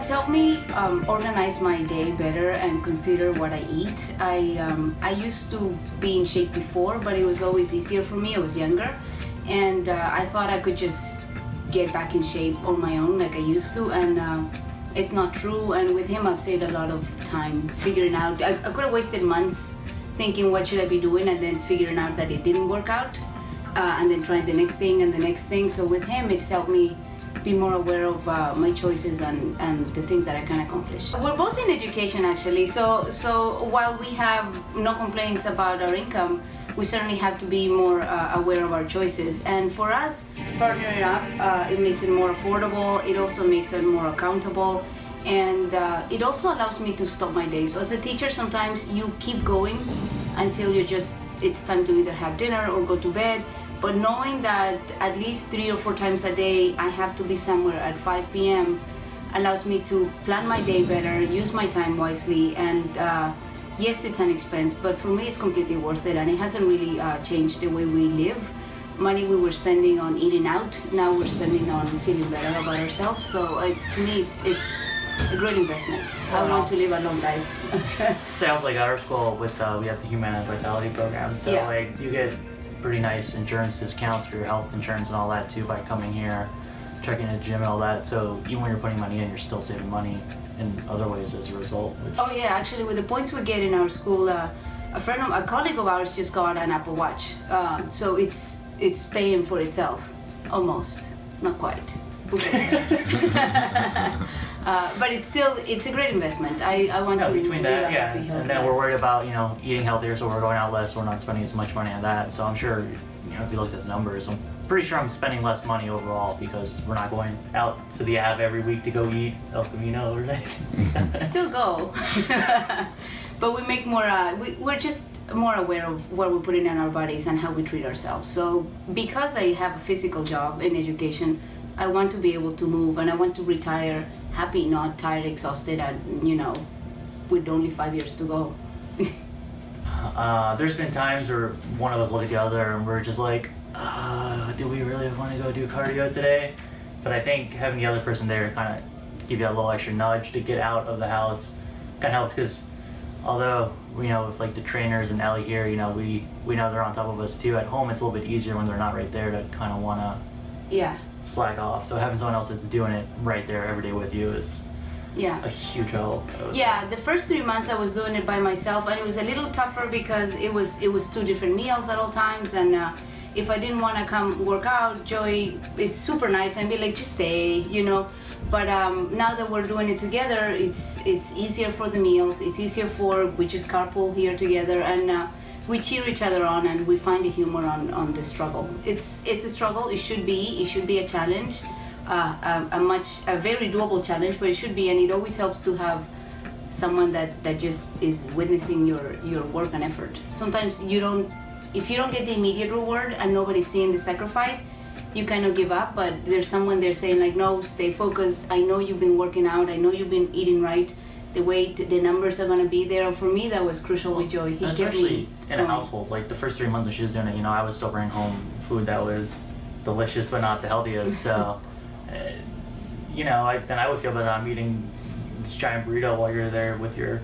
It's helped me organize my day better and consider what I eat. I used to be in shape before, but it was always easier for me. I was younger, and I thought I could just get back in shape on my own like I used to, and it's not true. And with him, I've saved a lot of time figuring out. I could have wasted months thinking what should I be doing, and then figuring out that it didn't work out, and then trying the next thing and the next thing. So with him, it's helped me be more aware of my choices and the things that I can accomplish. We're both in education actually, so while we have no complaints about our income, we certainly have to be more aware of our choices. And for us, partnering up, it makes it more affordable, it also makes it more accountable, and it also allows me to stop my day. So as a teacher, sometimes you keep going until it's time to either have dinner or go to bed. But knowing that at least 3 or 4 times a day I have to be somewhere at 5 p.m. allows me to plan my day better, use my time wisely, and yes, it's an expense, but for me it's completely worth it, and it hasn't really changed the way we live. Money we were spending on eating out, now we're spending on feeling better about ourselves. So to me it's a great investment. I want to live a long life. Sounds like at our school we have the Human Vitality program, so yeah. Like you get pretty nice insurance discounts for your health insurance and all that too by coming here, checking the gym and all that. So even when you're putting money in, you're still saving money in other ways as a result. Oh yeah, actually with the points we get in our school, a colleague of ours just got an Apple Watch. So it's paying for itself, almost, not quite. But it's a great investment. I want to between that, yeah, and then we're worried about eating healthier, so we're going out less. We're not spending as much money on that. So I'm sure if you looked at the numbers, I'm pretty sure I'm spending less money overall because we're not going out to the Ave every week to go eat El Camino or anything. Still go, but we make more. We're just more aware of what we're putting in our bodies and how we treat ourselves. So because I have a physical job in education, I want to be able to move, and I want to retire happy, not tired, exhausted, and with only 5 years to go. There's been times where one of us look at the other and we're just like, do we really want to go do cardio today? But I think having the other person there kind of give you a little extra nudge to get out of the house kind of helps, because although with like the trainers and Ellie here, we know they're on top of us too. At home, it's a little bit easier when they're not right there to kind of want to slack off. So having someone else that's doing it right there every day with you is a huge help. Yeah, the first 3 months I was doing it by myself, and it was a little tougher because it was 2 different meals at all times, and if I didn't want to come work out, Joey is super nice and be like, just stay, But now that we're doing it together, it's easier for the meals. It's easier we just carpool here together, and we cheer each other on, and we find the humor on the struggle. It's a struggle. It should be a challenge, a very doable challenge, but it should be, and it always helps to have someone that just is witnessing your work and effort. Sometimes if you don't get the immediate reward and nobody's seeing the sacrifice, you kind of give up, but there's someone there saying like, no, stay focused. I know you've been working out. I know you've been eating right. The weight, the numbers are going to be there. And for me, that was crucial with Joey. He especially in a household, like the first 3 months when she was doing it, I was still bringing home food that was delicious but not the healthiest. So, then I would feel that I'm eating this giant burrito while you're there with your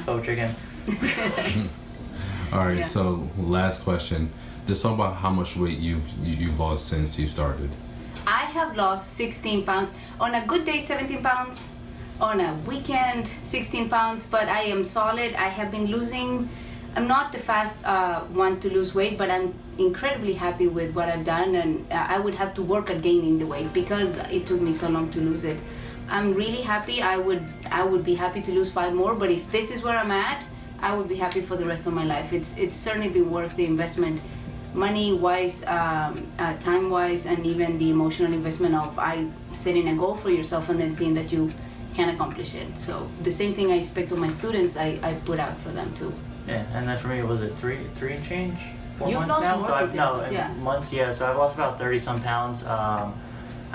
faux chicken. All right, so last question. Just talk about how much weight you've lost since you started. I have lost 16 pounds. On a good day, 17 pounds. On a weekend, 16 pounds, but I am solid. I have been losing. I'm not the fast one to lose weight, but I'm incredibly happy with what I've done, and I would have to work at gaining the weight because it took me so long to lose it. I'm really happy. I would be happy to lose 5 more, but if this is where I'm at, I would be happy for the rest of my life. It's certainly been worth the investment, money-wise, time-wise, and even the emotional investment of setting a goal for yourself and then seeing that you can accomplish it. So the same thing I expect of my students, I put out for them too. Yeah, and then for me, was it three and change? 4 You've months lost now? more So I've than months, yeah. So I've lost about 30-some pounds. I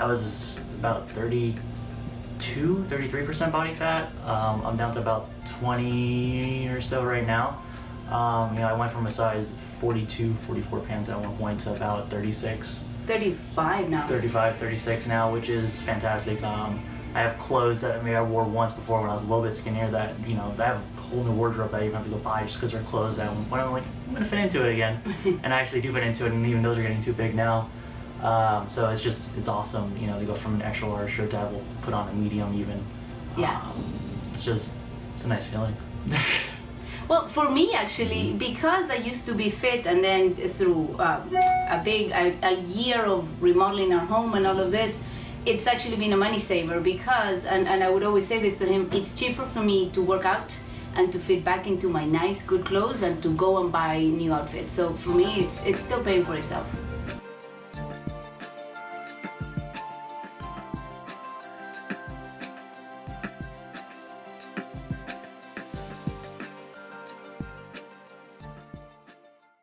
was about 33% body fat. I'm down to about 20 or so right now. I went from a size 42, 44 pounds at one point to about 36. 35 now. 35, 36 now, which is fantastic. I have clothes that maybe I wore once before when I was a little bit skinnier that, you know, I have a whole new wardrobe that I even have to go buy just because they're clothes that when I'm like, I'm going to fit into it again. And I actually do fit into it, and even those are getting too big now. So it's awesome, you know, to go from an extra large shirt to have put on a medium even. Yeah. It's a nice feeling. Well, for me actually, because I used to be fit, and then through a year of remodeling our home and all of this, it's actually been a money saver because, and I would always say this to him, it's cheaper for me to work out and to fit back into my nice, good clothes and to go and buy new outfits. So for me, it's still paying for itself.